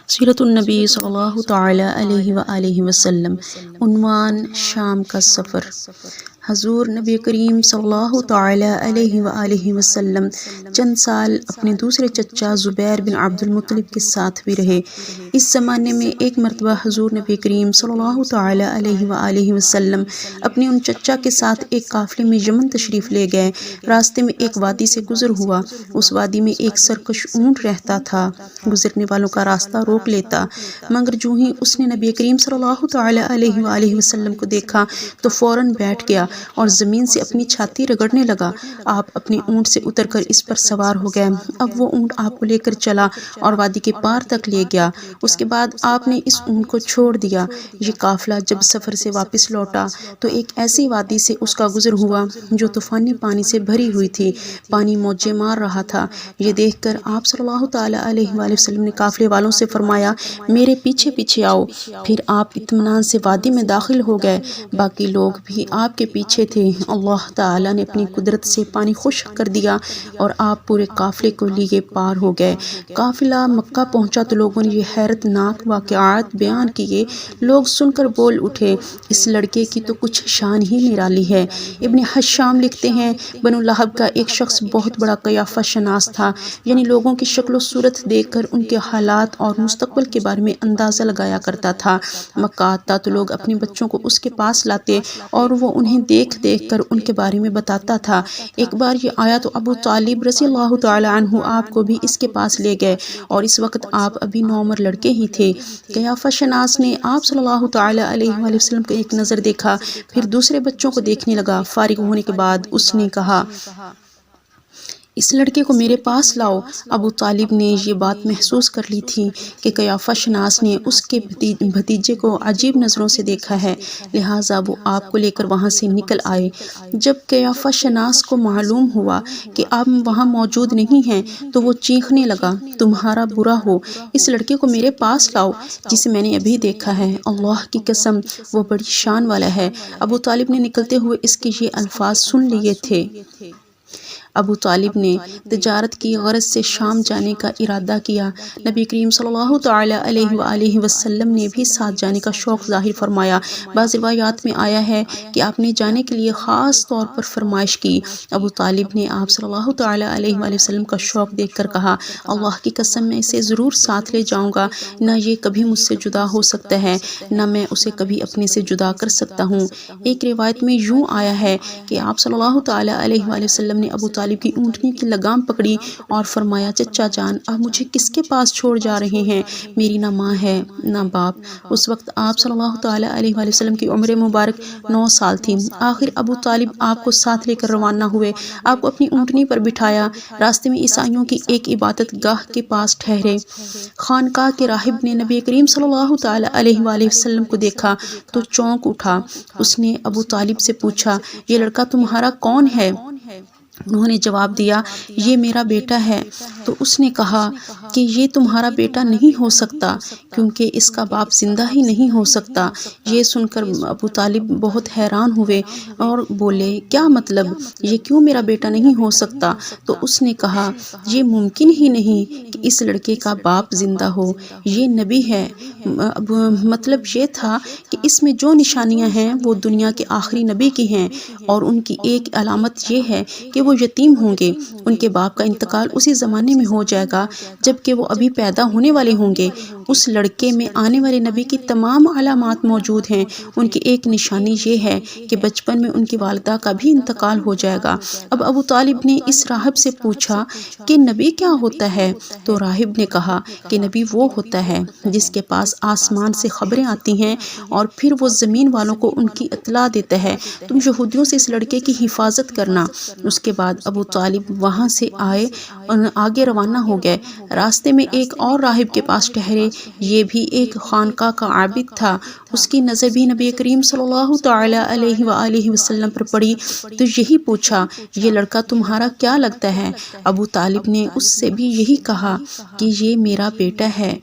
سیرت النبی صلی اللہ تعالی علیہ وآلہ وسلم۔ عنوان شام کا سفر۔ حضور نبی کریم صلی اللہ تعالی علیہ وآلہ وسلم چند سال اپنے دوسرے چچا زبیر بن عبد المطلب کے ساتھ بھی رہے۔ اس زمانے میں ایک مرتبہ حضور نبی کریم صلی اللہ تعالی علیہ وآلہ وسلم اپنے ان چچا کے ساتھ ایک قافلے میں یمن تشریف لے گئے۔ راستے میں ایک وادی سے گزر ہوا۔ اس وادی میں ایک سرکش اونٹ رہتا تھا، گزرنے والوں کا راستہ روک لیتا، مگر جو ہی اس نے نبی کریم صلی اللہ تعالی علیہ وآلہ وسلم کو دیکھا تو فوراً بیٹھ گیا اور زمین سے اپنی چھاتی رگڑنے لگا۔ آپ اپنے اونٹ سے اتر کر اس پر سوار ہو گئے۔ اب وہ اونٹ آپ کو لے کر چلا اور وادی کے پار تک لے گیا۔ اس کے بعد آپ نے اس اونٹ کو چھوڑ دیا۔ یہ قافلہ جب سفر سے واپس لوٹا تو ایک ایسی وادی سے اس کا گزر ہوا جو طوفانی پانی سے بھری ہوئی تھی، پانی موجیں مار رہا تھا۔ یہ دیکھ کر آپ صلی اللہ تعالی علیہ وآلہ وسلم نے قافلے والوں سے فرمایا، میرے پیچھے پیچھے آؤ۔ پھر آپ اطمینان سے وادی میں داخل ہو گئے۔ باقی لوگ بھی آپ کے پیچھے تھے۔ اللہ تعالیٰ نے اپنی قدرت سے پانی خشک کر دیا اور آپ پورے قافلے کو لیے پار ہو گئے۔ قافلہ مکہ پہنچا تو لوگوں نے یہ حیرت ناک واقعات بیان کیے۔ لوگ سن کر بول اٹھے، اس لڑکے کی تو کچھ شان ہی نرالی ہے۔ ابن حشام لکھتے ہیں، بنو لہب کا ایک شخص بہت بڑا قیافہ شناس تھا، یعنی لوگوں کی شکل و صورت دیکھ کر ان کے حالات اور مستقبل کے بارے میں اندازہ لگایا کرتا تھا۔ مکہ آتا تو لوگ اپنے بچوں کو اس کے پاس لاتے اور وہ انہیں دیکھ دیکھ کر ان کے بارے میں بتاتا تھا۔ ایک بار یہ آیا تو ابو طالب رضی اللہ تعالی عنہ آپ کو بھی اس کے پاس لے گئے اور اس وقت آپ ابھی نوعمر لڑکے ہی تھے۔ قیافہ شناس نے آپ صلی اللہ تعالی علیہ وآلہ وسلم کو ایک نظر دیکھا، پھر دوسرے بچوں کو دیکھنے لگا۔ فارغ ہونے کے بعد اس نے کہا، اس لڑکے کو میرے پاس لاؤ۔ ابو طالب نے یہ بات محسوس کر لی تھی کہ قیافہ شناس نے اس کے بھتیجے کو عجیب نظروں سے دیکھا ہے، لہٰذا وہ آپ کو لے کر وہاں سے نکل آئے۔ جب قیافہ شناس کو معلوم ہوا کہ آپ وہاں موجود نہیں ہیں تو وہ چیخنے لگا، تمہارا برا ہو، اس لڑکے کو میرے پاس لاؤ جسے میں نے ابھی دیکھا ہے۔ اللہ کی قسم وہ بڑی شان والا ہے۔ ابو طالب نے نکلتے ہوئے اس کے یہ الفاظ سن لیے تھے۔ ابو طالب نے تجارت کی غرض سے شام جانے کا ارادہ کیا۔ نبی کریم صلی اللہ تعالی علیہ وآلہ وسلم نے بھی ساتھ جانے کا شوق ظاہر فرمایا۔ بعض روایات میں آیا ہے کہ آپ نے جانے کے لیے خاص طور پر فرمائش کی۔ ابو طالب نے آپ صلی اللہ تعالی علیہ وآلہ وسلم کا شوق دیکھ کر کہا، اللہ کی قسم میں اسے ضرور ساتھ لے جاؤں گا، نہ یہ کبھی مجھ سے جدا ہو سکتا ہے، نہ میں اسے کبھی اپنے سے جدا کر سکتا ہوں۔ ایک روایت میں یوں آیا ہے کہ آپ صلی اللہ تعالی علیہ وآلہ وسلم نے ابو طالب کی اونٹنی کی لگام پکڑی اور فرمایا، چچا جان آپ مجھے کس کے پاس چھوڑ جا رہے ہیں؟ میری نہ ماں ہے نہ باپ۔ اس وقت آپ صلی اللہ تعالی علیہ وآلہ وسلم کی عمر مبارک 9 سال تھی۔ آخر ابو طالب آپ کو ساتھ لے کر روانہ ہوئے، آپ کو اپنی اونٹنی پر بٹھایا، راستے میں عیسائیوں کی ایک عبادت گاہ کے پاس ٹھہرے۔ خانقاہ کے راہب نے نبی کریم صلی اللہ تعالی علیہ وآلہ وسلم کو دیکھا تو چونک اٹھا۔ اس نے ابو طالب سے پوچھا، یہ لڑکا تمہارا کون ہے؟ انہوں نے جواب دیا، یہ میرا بیٹا ہے۔ تو اس نے کہا کہ یہ تمہارا بیٹا نہیں ہو سکتا کیونکہ اس کا باپ زندہ ہی نہیں ہو سکتا۔ یہ سن کر ابو طالب بہت حیران ہوئے اور بولے، کیا مطلب، یہ کیوں میرا بیٹا نہیں ہو سکتا؟ تو اس نے کہا، یہ ممکن ہی نہیں کہ اس لڑکے کا باپ زندہ ہو، یہ نبی ہے۔ مطلب یہ تھا کہ اس میں جو نشانیاں ہیں وہ دنیا کے آخری نبی کی ہیں، اور ان کی ایک علامت یہ ہے کہ وہ یتیم ہوں گے، ان کے باپ کا انتقال اسی زمانے میں ہو جائے گا جبکہ وہ ابھی پیدا ہونے والے ہوں گے۔ اس لڑکے میں آنے والے نبی کی تمام علامات موجود ہیں۔ ان کی ایک نشانی یہ ہے کہ بچپن میں ان کی والدہ کا بھی انتقال ہو جائے گا۔ اب ابو طالب نے اس راہب سے پوچھا کہ نبی کیا ہوتا ہے؟ تو راہب نے کہا کہ نبی وہ ہوتا ہے جس کے پاس آسمان سے خبریں آتی ہیں اور پھر وہ زمین والوں کو ان کی اطلاع دیتا ہے۔ تم یہودیوں سے اس لڑکے کی حفاظت کرنا۔ اس کے بعد ابو طالب وہاں سے آگے روانہ ہو گئے۔ راستے میں ایک اور راہب کے پاس ٹھہرے، یہ بھی ایک خانقاہ کا عابد تھا۔ اس کی نظر بھی نبی کریم صلی اللہ تعالی علیہ وآلہ وسلم پر پڑی تو یہی پوچھا، یہ لڑکا تمہارا کیا لگتا ہے؟ ابو طالب نے اس سے بھی یہی کہا کہ یہ میرا بیٹا ہے۔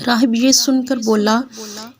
راہب یہ سن کر بولا،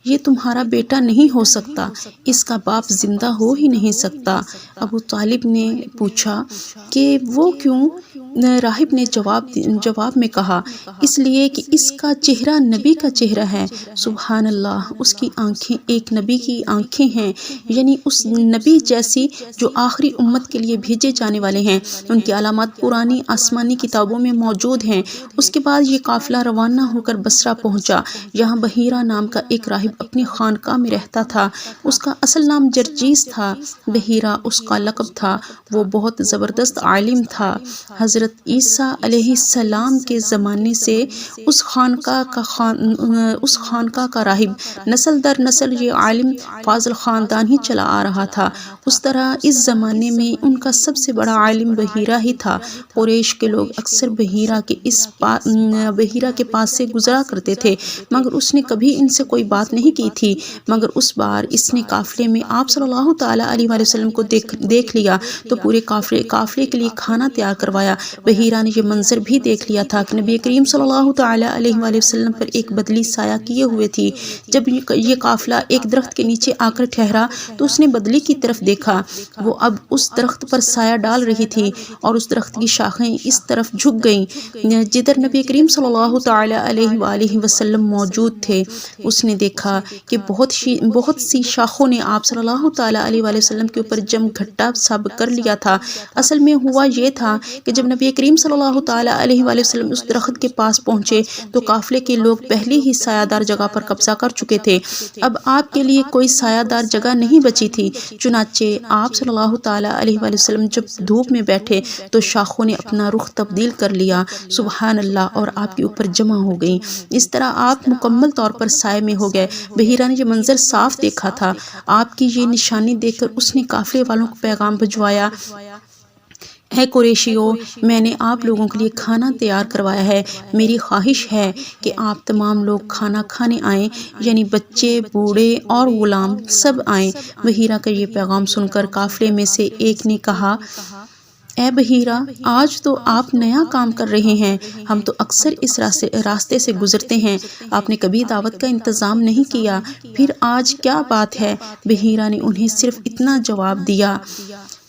یہ تمہارا بیٹا نہیں ہو سکتا، اس کا باپ زندہ ہو ہی نہیں سکتا۔ ابو طالب نے پوچھا کہ وہ کیوں؟ راہب نے جواب میں کہا، اس لیے کہ اس کا چہرہ نبی کا چہرہ ہے۔ سبحان اللہ، اس کی آنکھیں ایک نبی کی آنکھیں ہیں، یعنی اس نبی جیسی جو آخری امت کے لیے بھیجے جانے والے ہیں۔ ان کی علامات پرانی آسمانی کتابوں میں موجود ہیں۔ اس کے بعد یہ قافلہ روانہ ہو کر بصرہ پہنچا۔ یہاں بحیرہ نام کا ایک راہب اپنی خانقاہ میں رہتا تھا۔ اس کا اصل نام جرجیس تھا، بحیرہ اس کا لقب تھا۔ وہ بہت زبردست عالم تھا۔ حضرت عیسیٰ علیہ السلام کے زمانے سے اس خانقاہ کا راہب نسل در نسل یہ عالم فاضل خاندان ہی چلا آ رہا تھا۔ اس طرح اس زمانے میں ان کا سب سے بڑا عالم بحیرہ ہی تھا۔ قریش کے لوگ اکثر بحیرہ کے پاس سے گزرا کرتے تھے، مگر اس نے کبھی ان سے کوئی بات نہیں کی تھی۔ مگر اس بار اس نے قافلے میں آپ صلی اللہ تعالیٰ علیہ وآلہ وسلم کو دیکھ لیا تو پورے قافلے کے لیے کھانا تیار کروایا۔ بحیرہ نے یہ منظر بھی دیکھ لیا تھا کہ نبی کریم صلی اللہ تعالیٰ علیہ وآلہ وسلم پر ایک بدلی سایہ کیے ہوئے تھی۔ جب یہ قافلہ ایک درخت کے نیچے آ کر ٹھہرا تو اس نے بدلی کی طرف دیکھا۔ وہ اب اس درخت پر سایہ ڈال رہی تھی اور اس درخت کی شاخیں اس طرف جھک گئیں جدھر نبی کریم صلی اللہ تعالیٰ علیہ وآلہ وسلم موجود تھے۔ اس نے دیکھا کہ بہت سی شاخوں نے آپ صلی اللہ تعالیٰ علیہ وآلہ وسلم کے اوپر جم گھٹا سب کر لیا تھا۔ اصل میں ہوا یہ تھا کہ جب نبی کریم صلی اللہ تعالیٰ علیہ وآلہ وسلم اس درخت کے پاس پہنچے تو قافلے کے لوگ پہلے ہی سایہ دار جگہ پر قبضہ کر چکے تھے۔ اب آپ کے لیے کوئی سایہ دار جگہ نہیں بچی تھی۔ چنانچہ آپ صلی اللہ تعالیٰ علیہ وآلہ وسلم جب دھوپ میں بیٹھے تو شاخوں نے اپنا رخ تبدیل کر لیا، سبحان اللہ، اور آپ کے اوپر جمع ہو گئیں۔ اس طرح آپ مکمل طور پر سائے میں ہو گئے۔ بحیرہ نے یہ منظر صاف دیکھا تھا۔ آپ کی یہ نشانی دیکھ کر اس نے قافلے والوں کو پیغام بھجوایا، اے قریشیوں، میں نے آپ لوگوں کے لیے کھانا تیار کروایا ہے۔ میری خواہش ہے کہ آپ تمام لوگ کھانا کھانے آئیں، یعنی بچے، بوڑھے اور غلام سب آئیں۔ بحیرہ کا یہ پیغام سن کر قافلے میں سے ایک نے کہا، اے بحیرہ، آج تو آپ نیا کام کر رہے ہیں۔ ہم تو اکثر اس راستے سے گزرتے ہیں، آپ نے کبھی دعوت کا انتظام نہیں کیا، پھر آج کیا بات ہے؟ بحیرہ نے انہیں صرف اتنا جواب دیا،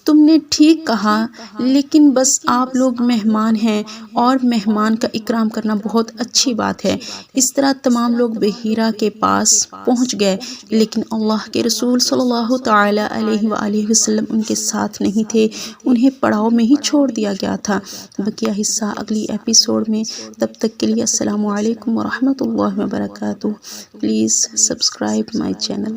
تم نے ٹھیک کہا، لیکن بس آپ لوگ مہمان ہیں اور مہمان کا اکرام کرنا بہت اچھی بات ہے۔ اس طرح تمام لوگ بحیرہ کے پاس پہنچ گئے، لیکن اللہ کے رسول صلی اللہ تعالیٰ علیہ وآلہ وسلم ان کے ساتھ نہیں تھے، انہیں پڑاؤ میں ہی چھوڑ دیا گیا تھا۔ بقیہ حصہ اگلی ایپیسوڈ میں۔ تب تک کے لیے السلام علیکم ورحمۃ اللہ وبرکاتہ۔ Please subscribe my channel.